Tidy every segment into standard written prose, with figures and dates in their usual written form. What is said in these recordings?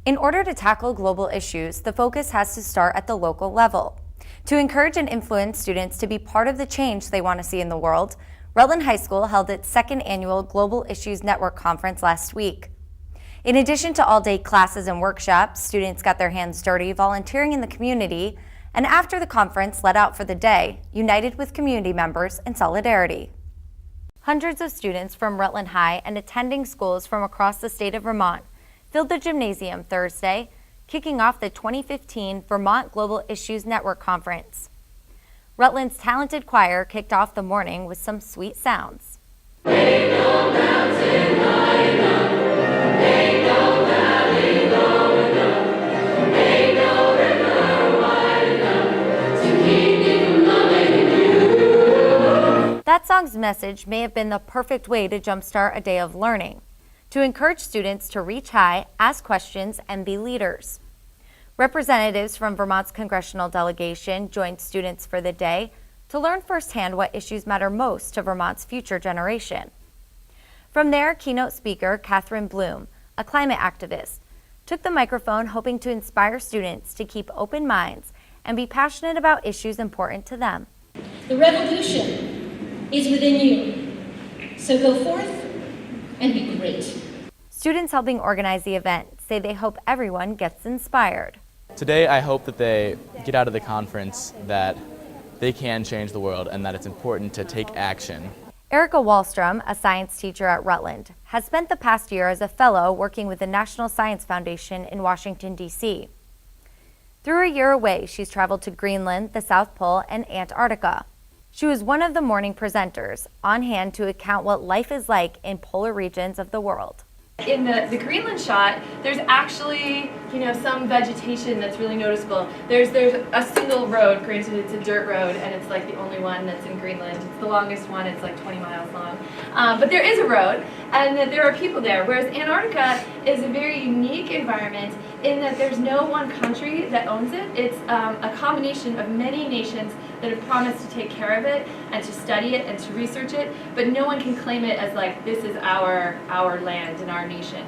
In order to tackle global issues, the focus has to start at the local level. To encourage and influence students to be part of the change they want to see in the world, Rutland High School held its second annual Global Issues Network Conference last week. In addition to all-day classes and workshops, students got their hands dirty volunteering in the community, and after the conference let out for the day, united with community members in solidarity. Hundreds of students from Rutland High and attending schools from across the state of Vermont filled the gymnasium Thursday, kicking off the 2015 Vermont Global Issues Network Conference. Rutland's talented choir kicked off the morning with some sweet sounds. Ain't no mountain high enough, ain't no valley low enough, ain't no river wide enough to keep me from loving you. That song's message may have been the perfect way to jumpstart a day of learning, to encourage students to reach high, ask questions, and be leaders. Representatives from Vermont's congressional delegation joined students for the day to learn firsthand what issues matter most to Vermont's future generation. From there, keynote speaker Catherine Bloom, a climate activist, took the microphone hoping to inspire students to keep open minds and be passionate about issues important to them. The revolution is within you, so go forth and be great. Students helping organize the event say they hope everyone gets inspired. Today I hope that they get out of the conference that they can change the world and that it's important to take action. Erica Wallstrom, a science teacher at Rutland, has spent the past year as a fellow working with the National Science Foundation in Washington, D.C. Through a year away, she's traveled to Greenland, the South Pole, and Antarctica. She was one of the morning presenters, on hand to account what life is like in polar regions of the world. In the Greenland shot, there's actually, some vegetation that's really noticeable. There's a single road, granted it's a dirt road, and it's like the only one that's in Greenland. It's the longest one, it's like 20 miles long. But there is a road, and there are people there, whereas Antarctica is a very unique environment in that there's no one country that owns it. It's a combination of many nations that have promised to take care of it and to study it and to research it, but no one can claim it as like, this is our land and our nation.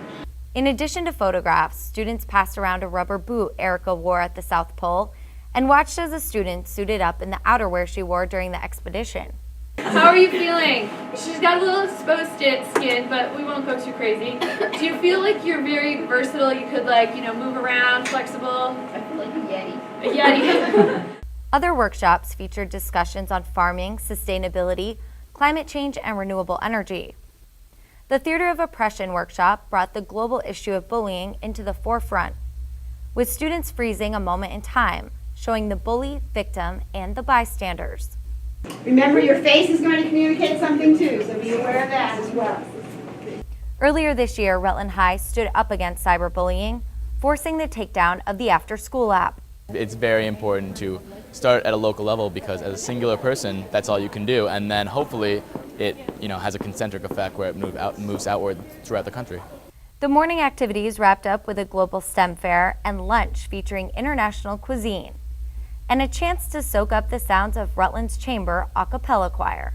In addition to photographs, students passed around a rubber boot Erica wore at the South Pole and watched as a student suited up in the outerwear she wore during the expedition. How are you feeling? She's got a little exposed skin, but we won't go too crazy. Do you feel like you're very versatile? You could move around, flexible? I feel like a Yeti. A Yeti. Other workshops featured discussions on farming, sustainability, climate change, and renewable energy. The Theater of Oppression workshop brought the global issue of bullying into the forefront, with students freezing a moment in time, showing the bully, victim, and the bystanders. Remember, your face is going to communicate something too, so be aware of that as well. Earlier this year, Rutland High stood up against cyberbullying, forcing the takedown of the after-school app. It's very important to start at a local level because as a singular person, that's all you can do, and then hopefully it has a concentric effect where it moves outward throughout the country. The morning activities wrapped up with a global STEM fair and lunch featuring international cuisine, and a chance to soak up the sounds of Rutland's Chamber a cappella choir.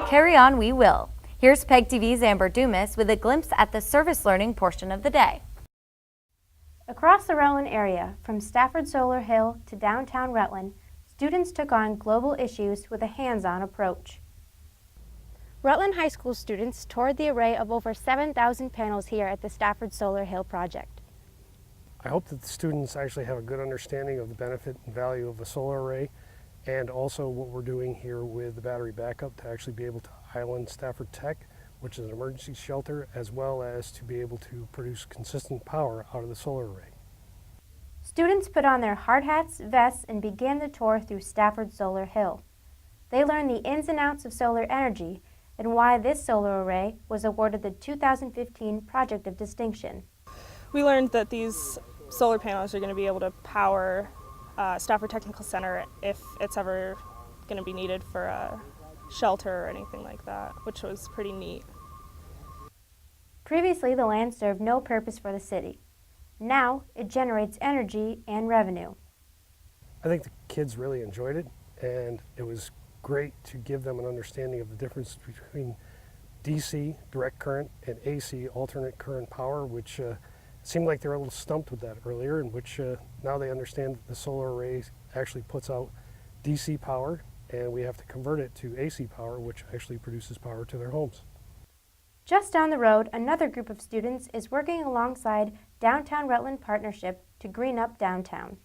Carry on we will. Here's PEGTV's Amber Dumas with a glimpse at the service learning portion of the day. Across the Rutland area, from Stafford Solar Hill to downtown Rutland, students took on global issues with a hands-on approach. Rutland High School students toured the array of over 7,000 panels here at the Stafford Solar Hill project. I hope that the students actually have a good understanding of the benefit and value of a solar array, and also what we're doing here with the battery backup to actually be able to island Stafford Tech, which is an emergency shelter, as well as to be able to produce consistent power out of the solar array. Students put on their hard hats, vests, and began the tour through Stafford Solar Hill. They learned the ins and outs of solar energy and why this solar array was awarded the 2015 Project of Distinction. We learned that these solar panels are going to be able to power Stafford Technical Center if it's ever going to be needed for a shelter or anything like that, which was pretty neat. Previously, the land served no purpose for the city. Now, it generates energy and revenue. I think the kids really enjoyed it, and it was great to give them an understanding of the difference between DC, direct current, and AC, alternate current power, which seemed like they were a little stumped with that earlier, in which now they understand that the solar array actually puts out DC power, and we have to convert it to AC power, which actually produces power to their homes. Just down the road, another group of students is working alongside Downtown Rutland Partnership to green up downtown.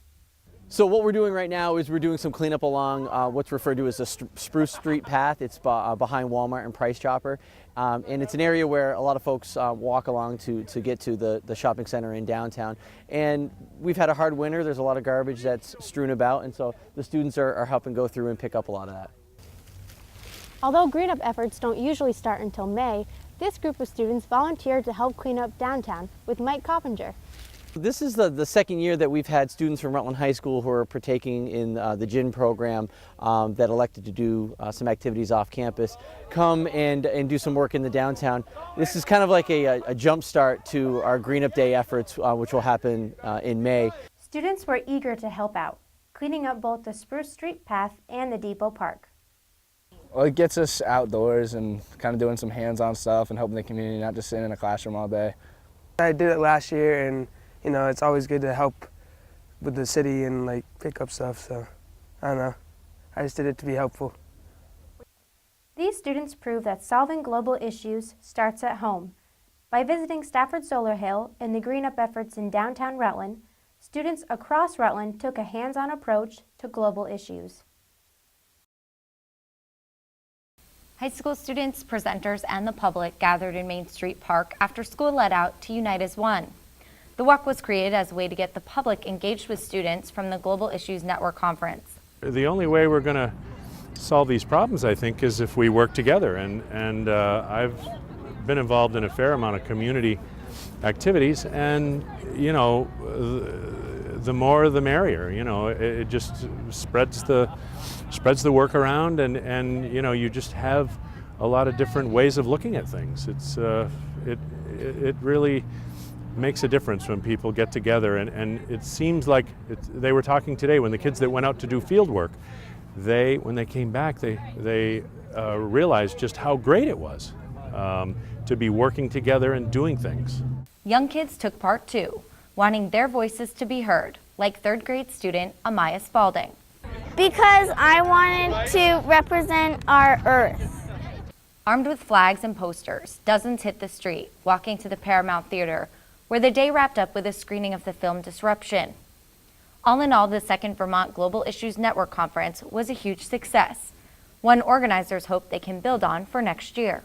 So what we're doing right now is we're doing some cleanup along what's referred to as the Spruce Street path. It's behind Walmart and Price Chopper. And it's an area where a lot of folks walk along to get to the shopping center in downtown. And we've had a hard winter. There's a lot of garbage that's strewn about, and so the students are helping go through and pick up a lot of that. Although green up efforts don't usually start until May, this group of students volunteered to help clean up downtown with Mike Coppinger. This is the second year that we've had students from Rutland High School who are partaking in the GIN program that elected to do some activities off campus come and do some work in the downtown. This is kind of like a jump start to our Green Up Day efforts, which will happen in May. Students were eager to help out, cleaning up both the Spruce Street path and the Depot Park. Well, it gets us outdoors and kind of doing some hands-on stuff and helping the community, not just sitting in a classroom all day. I did it last year, and you know, it's always good to help with the city and like pick up stuff, so I don't know. I just did it to be helpful. These students prove that solving global issues starts at home. By visiting Stafford Solar Hill and the green up efforts in downtown Rutland, students across Rutland took a hands-on approach to global issues. High school students, presenters, and the public gathered in Main Street Park after school let out to unite as one. The walk was created as a way to get the public engaged with students from the Global Issues Network Conference. The only way we're going to solve these problems, I think, is if we work together. And I've been involved in a fair amount of community activities, and you know, the more the merrier. You know, it just spreads the work around, and you know, you just have a lot of different ways of looking at things. It really makes a difference when people get together, and it seems like they were talking today when the kids that went out to do field work, when they came back, they realized just how great it was to be working together and doing things. Young kids took part too, wanting their voices to be heard, like third grade student Amaya Spalding. Because I wanted to represent our Earth. Armed with flags and posters, dozens hit the street, walking to the Paramount Theater, where the day wrapped up with a screening of the film Disruption. All in all, the second Vermont Global Issues Network Conference was a huge success, one organizers hope they can build on for next year.